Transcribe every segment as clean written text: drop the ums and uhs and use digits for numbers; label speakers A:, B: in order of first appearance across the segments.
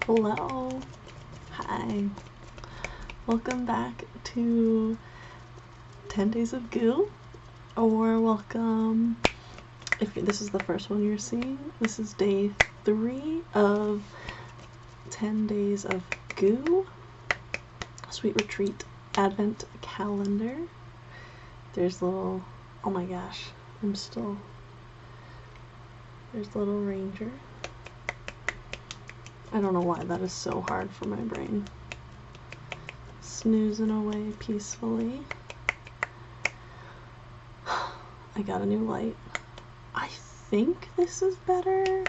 A: Hello. Hi. Welcome back to 10 Days of Goo, or welcome, if this is the first one you're seeing, this is day 3 of 10 Days of Goo, Sweet Retreat Advent Calendar. There's little, oh my gosh, there's the little ranger. I don't know why that is so hard for my brain. Snoozing away peacefully. I got a new light. I think this is better.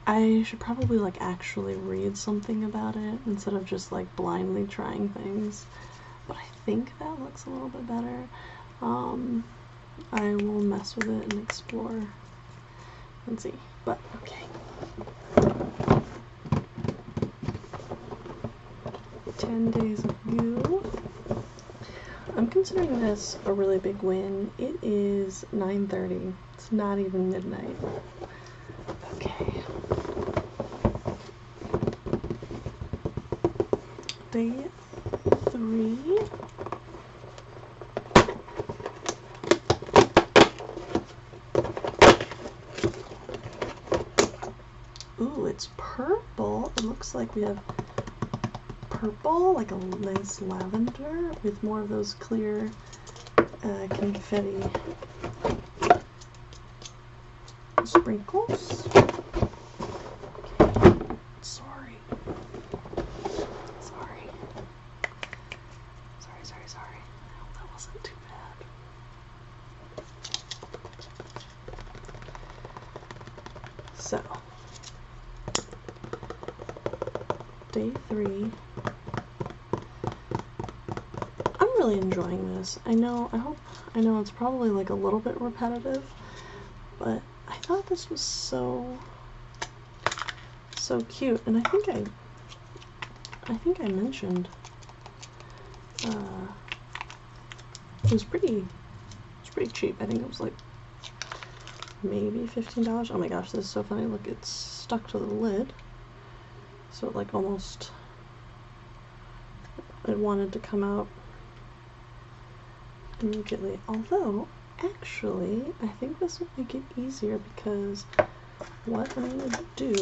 A: I should probably like actually read something about it instead of just like blindly trying things. But I think that looks a little bit better. I will mess with it and explore and see. But okay. 10 Days of Goo. I'm considering this a really big win. It is 9:30. It's not even midnight. Okay. Day 3. Ooh, it's purple. It looks like we have purple, like a nice lavender with more of those clear confetti sprinkles. Okay. Sorry. I hope that wasn't too bad. So, day 3. I'm really enjoying this. I know it's probably like a little bit repetitive, but I thought this was so cute, and I think I mentioned it was pretty cheap. I think it was like maybe $15. Oh my gosh, this is so funny. Look, it's stuck to the lid, so it like almost, it wanted to come out immediately. Although, actually, I think this will make it easier because what I'm going to do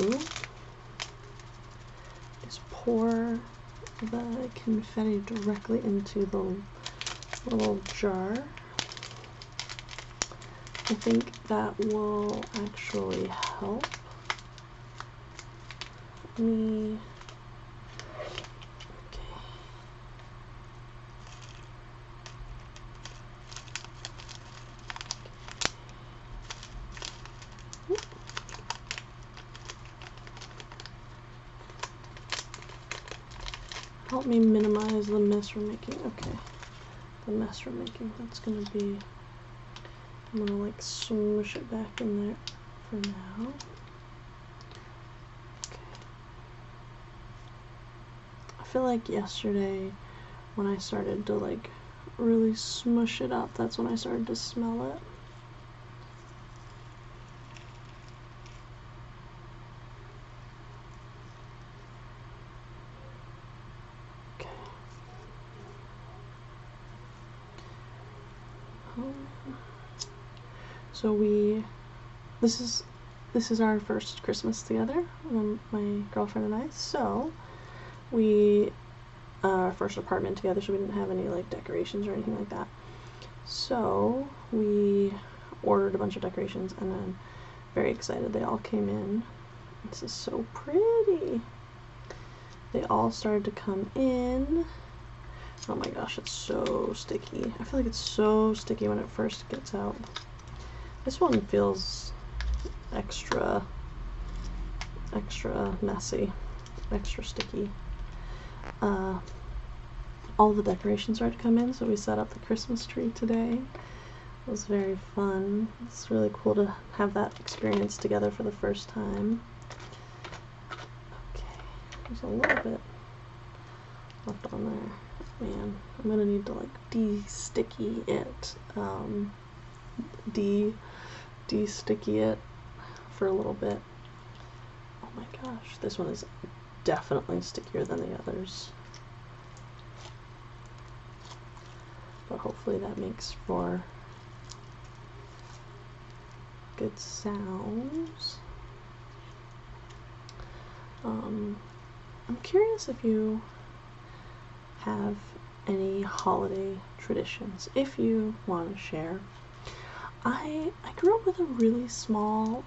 A: is pour the confetti directly into the little jar. I think that will actually help me. Help me minimize the mess we're making. Okay, the mess we're making. That's gonna be, I'm gonna like smush it back in there for now. Okay. I feel like yesterday when I started to like really smush it up, that's when I started to smell it. So this is our first Christmas together, my girlfriend and I. So our first apartment together, so we didn't have any like decorations or anything like that. So we ordered a bunch of decorations, and then very excited they all came in. This is so pretty. They all started to come in. Oh my gosh, it's so sticky. I feel like it's so sticky when it first gets out. This one feels extra messy, extra sticky. All the decorations started to come in, so we set up the Christmas tree today. It was very fun. It's really cool to have that experience together for the first time. Okay, there's a little bit left on there. Man, I'm gonna need to like de-sticky it. De-sticky it for a little bit. Oh my gosh, this one is definitely stickier than the others. But hopefully that makes for good sounds. I'm curious if you have any holiday traditions, if you want to share. I grew up with a really small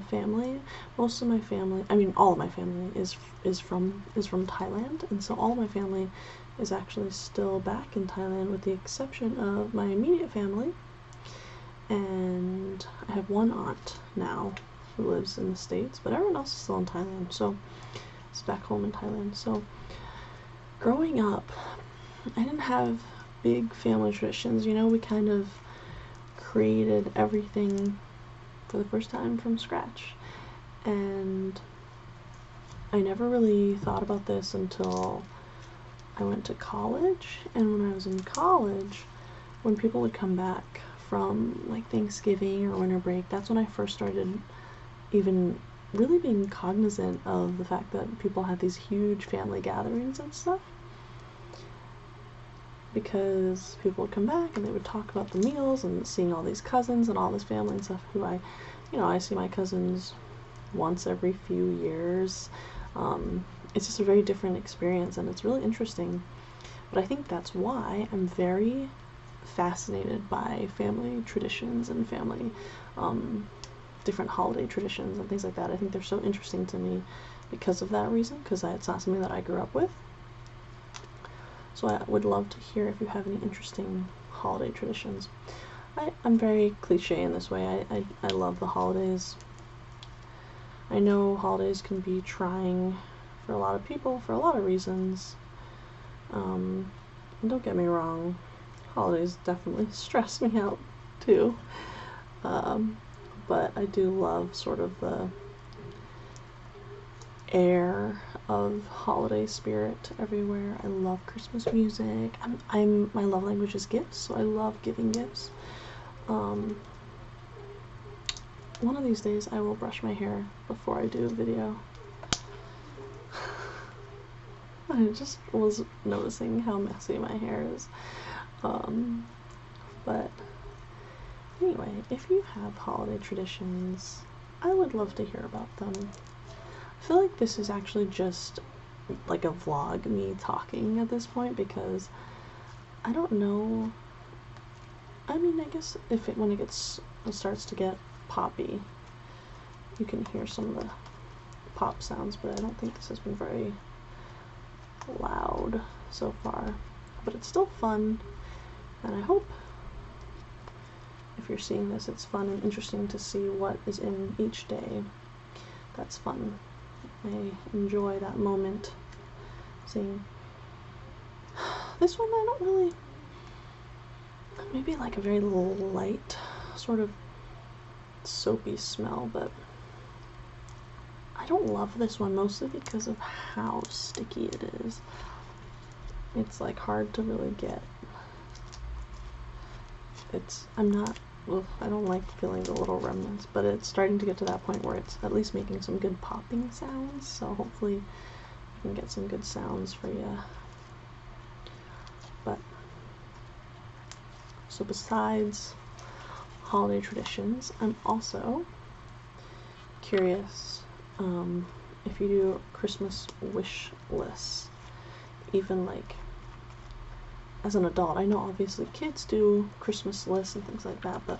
A: family. Most of my family, I mean all of my family is from Thailand, and so all of my family is actually still back in Thailand with the exception of my immediate family. And I have one aunt now who lives in the States, but everyone else is still in Thailand, so it's back home in Thailand. So growing up, I didn't have big family traditions. You know, we kind of created everything for the first time from scratch, and I never really thought about this until I went to college. And when I was in college, when people would come back from like Thanksgiving or winter break, that's when I first started even really being cognizant of the fact that people had these huge family gatherings and stuff, because people would come back and they would talk about the meals and seeing all these cousins and all this family and stuff who I see my cousins once every few years. It's just a very different experience, and it's really interesting. But I think that's why I'm very fascinated by family traditions and family different holiday traditions and things like that. I think they're so interesting to me because of that reason, because it's not something that I grew up with. So I would love to hear if you have any interesting holiday traditions. I'm very cliche in this way. I love the holidays. I know holidays can be trying for a lot of people for a lot of reasons. And don't get me wrong, holidays definitely stress me out too. But I do love sort of the air of holiday spirit everywhere. I love Christmas music. My love language is gifts, so I love giving gifts. One of these days I will brush my hair before I do a video. I just was noticing how messy my hair is. But anyway, if you have holiday traditions, I would love to hear about them. I feel like this is actually just like a vlog, me talking at this point, because I don't know. I mean, I guess when it starts to get poppy, you can hear some of the pop sounds, but I don't think this has been very loud so far. But it's still fun, and I hope if you're seeing this, it's fun and interesting to see what is in each day. That's fun. I enjoy that moment. Seeing this one, I don't really, maybe like a very light sort of soapy smell, but I don't love this one, mostly because of how sticky it is. It's like hard to really get. I don't like feeling the little remnants, but it's starting to get to that point where it's at least making some good popping sounds, so hopefully I can get some good sounds for you. But, so besides holiday traditions, I'm also curious if you do Christmas wish lists, even like as an adult. I know obviously kids do Christmas lists and things like that, but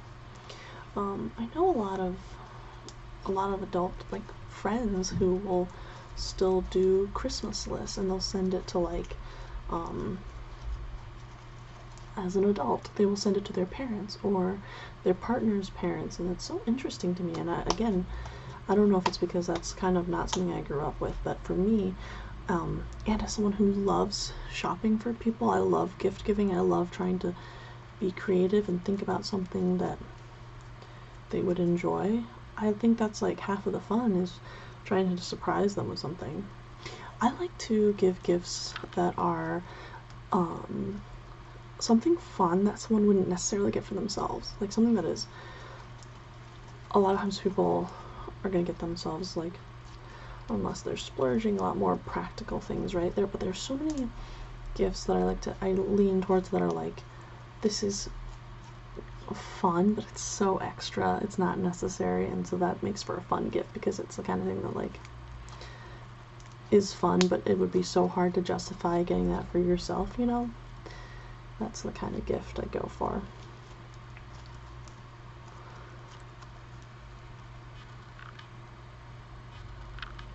A: I know a lot of adult like friends who will still do Christmas lists, and they'll send it to like as an adult they will send it to their parents or their partner's parents, and it's so interesting to me. And again, I don't know if it's because that's kind of not something I grew up with, but for me, and as someone who loves shopping for people, I love gift giving. I love trying to be creative and think about something that they would enjoy. I think that's like half of the fun, is trying to surprise them with something. I like to give gifts that are something fun that someone wouldn't necessarily get for themselves. Like something that is, a lot of times people are gonna get themselves like unless they're splurging, a lot more practical things right there. But there's so many gifts that I lean towards that are like, this is fun, but it's so extra, it's not necessary, and so that makes for a fun gift because it's the kind of thing that like is fun, but it would be so hard to justify getting that for yourself, you know? That's the kind of gift I go for.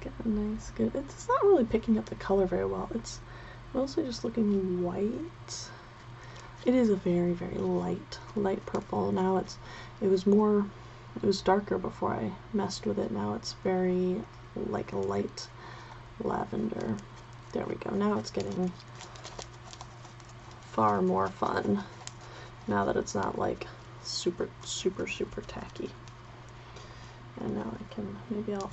A: Get a nice, good, it's not really picking up the color very well. It's mostly just looking white. It is a very, very light purple. Now it was darker before I messed with it. Now it's very like a light lavender. There we go. Now it's getting far more fun now that it's not like super, super, super tacky. And now I can, maybe I'll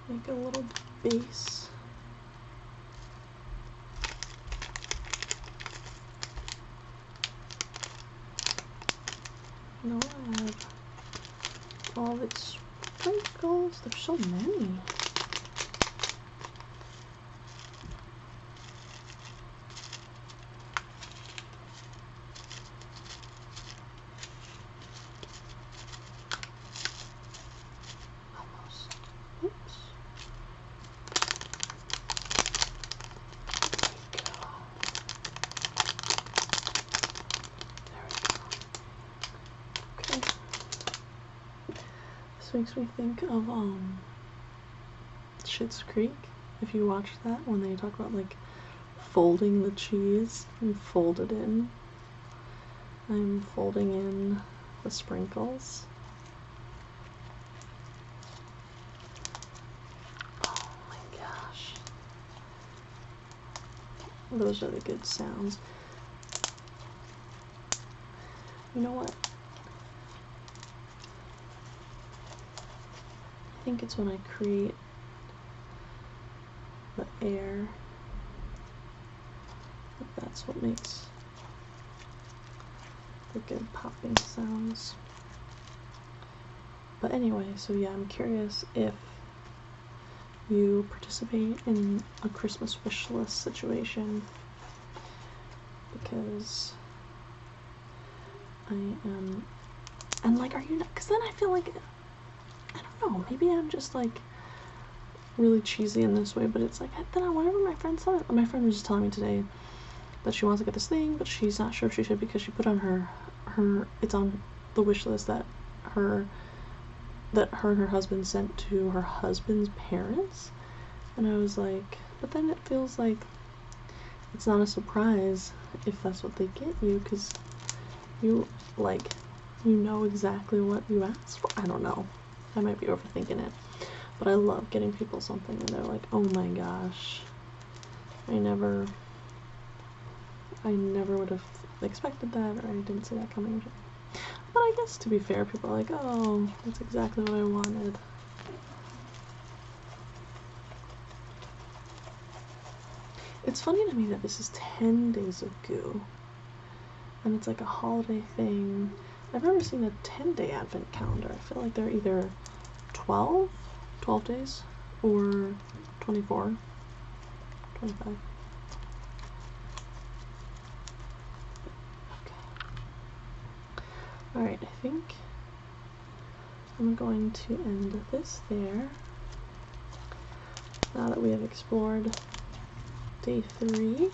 A: make a little base. Now I have all these sprinkles. There's so many. Almost. Oops. This makes me think of Schitt's Creek. If you watch that, when they talk about like folding the cheese and fold it in, I'm folding in the sprinkles. Oh my gosh, those are the good sounds. You know what? I think it's when I create the air, that's what makes the good popping sounds. But anyway, so yeah, I'm curious if you participate in a Christmas wish list situation, because I am, and like, are you not, because then I feel like, I don't know, maybe I'm just like really cheesy in this way, but it's like, then whenever my friend said it, my friend was just telling me today that she wants to get this thing, but she's not sure if she should because she put on her it's on the wish list that her and her husband sent to her husband's parents, and I was like, but then it feels like it's not a surprise if that's what they get you, because you know exactly what you asked for. I don't know, I might be overthinking it, but I love getting people something and they're like, oh my gosh, I never would have expected that, or I didn't see that coming. But I guess to be fair, people are like, oh, that's exactly what I wanted. It's funny to me that this is 10 days of goo, and it's like a holiday thing. I've never seen a 10-day advent calendar. I feel like they're either 12 days, or 24, 25. Alright, I think I'm going to end this there. Now that we have explored day 3,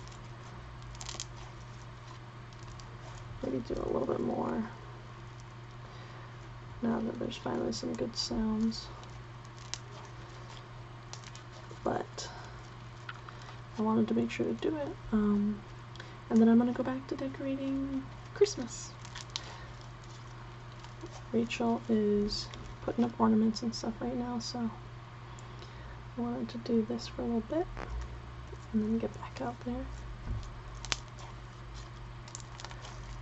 A: maybe do a little bit more now that there's finally some good sounds. But I wanted to make sure to do it. And then I'm going to go back to decorating Christmas. Rachel is putting up ornaments and stuff right now, so I wanted to do this for a little bit and then get back out there.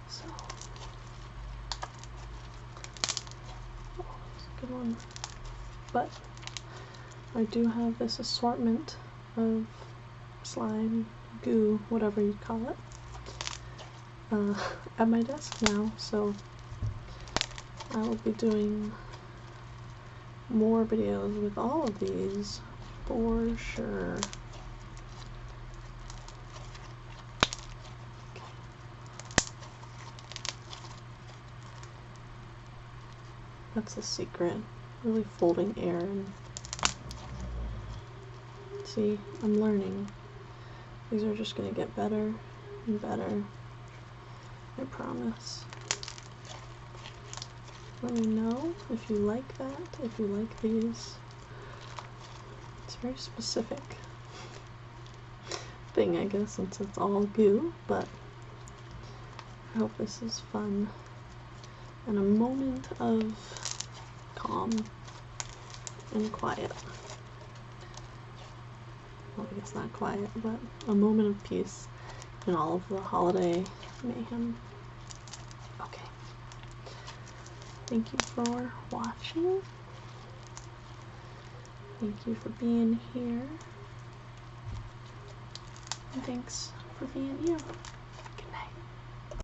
A: So, oh, that's a good one. But I do have this assortment of slime, goo, whatever you call it, at my desk now, so I will be doing more videos with all of these for sure. That's the secret. Really folding air in. See, I'm learning. These are just gonna get better and better. I promise. Let me know if you like that, if you like these. It's a very specific thing, I guess, since it's all goo, but I hope this is fun and a moment of calm and quiet. Well, I guess not quiet, but a moment of peace in all of the holiday mayhem. Okay. Thank you for watching. Thank you for being here. And thanks for being you.